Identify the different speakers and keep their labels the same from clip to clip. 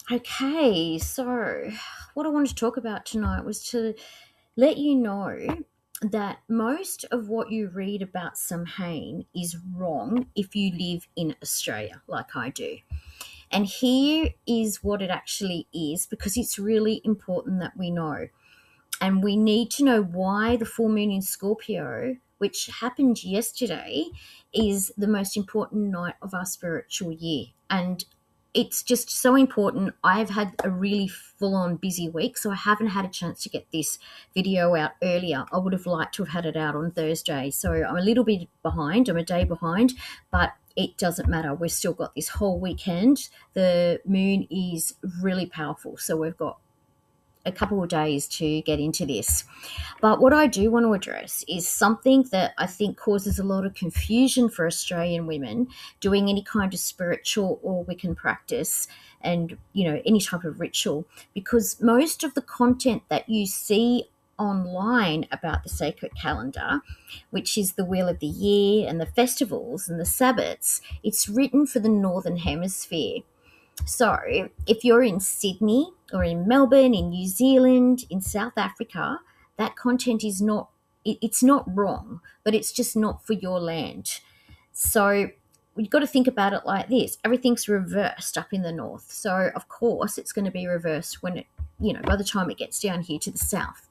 Speaker 1: Okay, so what I wanted to talk about tonight was to let you know that most of what you read about Samhain is wrong if you live in Australia, like I do. And here is what it actually is because it's really important that we know. And we need to know why the full moon in Scorpio, which happened yesterday, is the most important night of our spiritual year. And it's just so important. I've had a really full on busy week, so I haven't had a chance to get this video out earlier. I would have liked to have had it out on Thursday. So I'm a little bit behind, I'm a day behind, but it doesn't matter. We've still got this whole weekend. The moon is really powerful, so we've got a couple of days to get into this. But what I do want to address is something that I think causes a lot of confusion for Australian women doing any kind of spiritual or Wiccan practice and, any type of ritual, because most of the content that you see online about the sacred calendar, which is the wheel of the year and the festivals and the Sabbats, it's written for the Northern Hemisphere. So, if you're in Sydney or in Melbourne, in New Zealand, in South Africa, that content is not, it's not wrong, but it's just not for your land. So, you've got to think about it like this. Everything's reversed up in the north. So, of course, it's going to be reversed when by the time it gets down here to the south.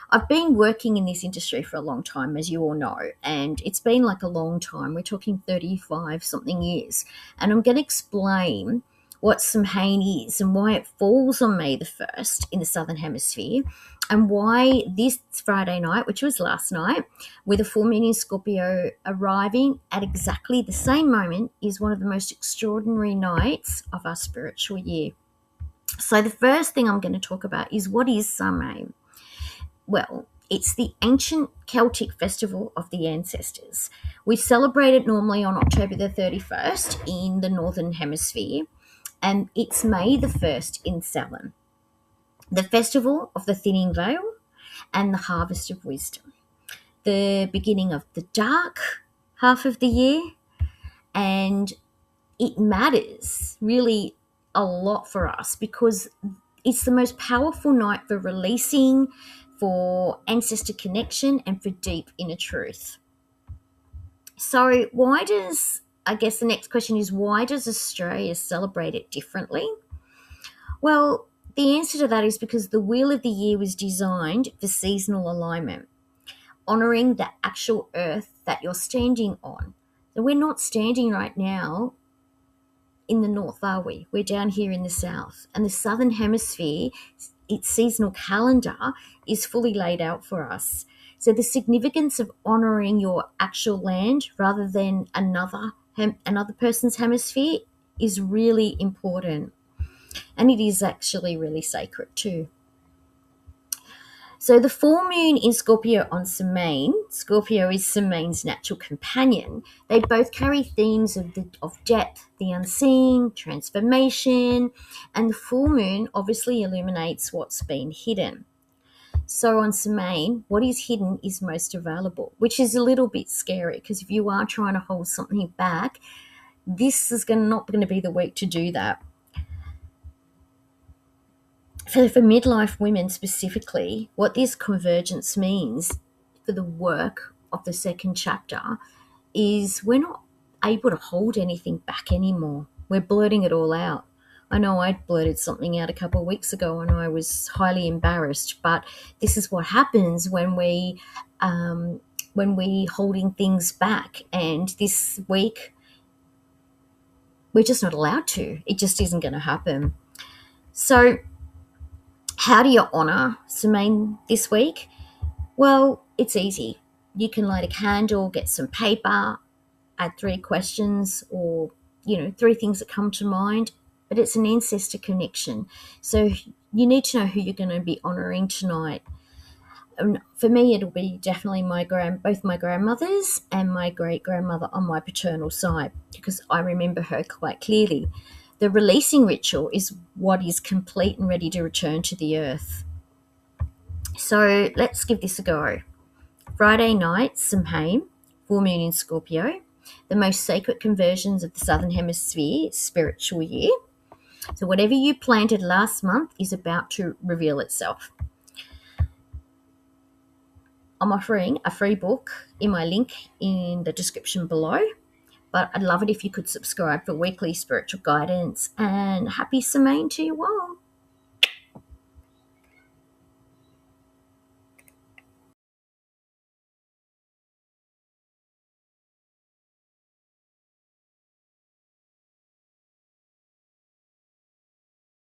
Speaker 1: I've been working in this industry for a long time, as you all know, and it's been like a long time. We're talking 35 something years. And I'm going to explain what Samhain is and why it falls on May the 1st in the Southern Hemisphere, and why this Friday night, which was last night, with a full moon in Scorpio arriving at exactly the same moment, is one of the most extraordinary nights of our spiritual year. So the first thing I'm going to talk about is, what is Samhain? Well, it's the ancient Celtic festival of the ancestors. We celebrate it normally on October the 31st in the Northern Hemisphere, and it's May the 1st in Samhain, the festival of the thinning veil and the harvest of wisdom, the beginning of the dark half of the year, and it matters really a lot for us because it's the most powerful night for releasing, for ancestor connection, and for deep inner truth. So I guess the next question is, why does Australia celebrate it differently? Well, the answer to that is because the Wheel of the Year was designed for seasonal alignment, honouring the actual earth that you're standing on. So we're not standing right now in the north, are we? We're down here in the south. And the southern hemisphere, its seasonal calendar is fully laid out for us. So the significance of honouring your actual land rather than another person's hemisphere is really important. And it is actually really sacred too. So the full moon in Scorpio on Samhain, Scorpio is Samhain's natural companion. They both carry themes of depth, the unseen, transformation, and the full moon obviously illuminates what's been hidden. So on Samhain, what is hidden is most available, which is a little bit scary because if you are trying to hold something back, this is not going to be the week to do that. For midlife women specifically, what this convergence means for the work of the second chapter is we're not able to hold anything back anymore. We're blurting it all out. I know I blurted something out a couple of weeks ago and I was highly embarrassed, but this is what happens when we holding things back. And this week, we're just not allowed to. It just isn't going to happen. So how do you honour Samhain this week? Well, it's easy. You can light a candle, get some paper, add 3 questions or, 3 things that come to mind, but it's an ancestor connection. So you need to know who you're going to be honouring tonight. And for me, it'll be definitely both my grandmothers and my great-grandmother on my paternal side because I remember her quite clearly. The releasing ritual is what is complete and ready to return to the earth. So let's give this a go. Friday night, Samhain, full moon in Scorpio, the most sacred conversions of the Southern Hemisphere spiritual year. So whatever you planted last month is about to reveal itself. I'm offering a free book in my link in the description below. But I'd love it if you could subscribe for weekly spiritual guidance, and happy Samhain to you all.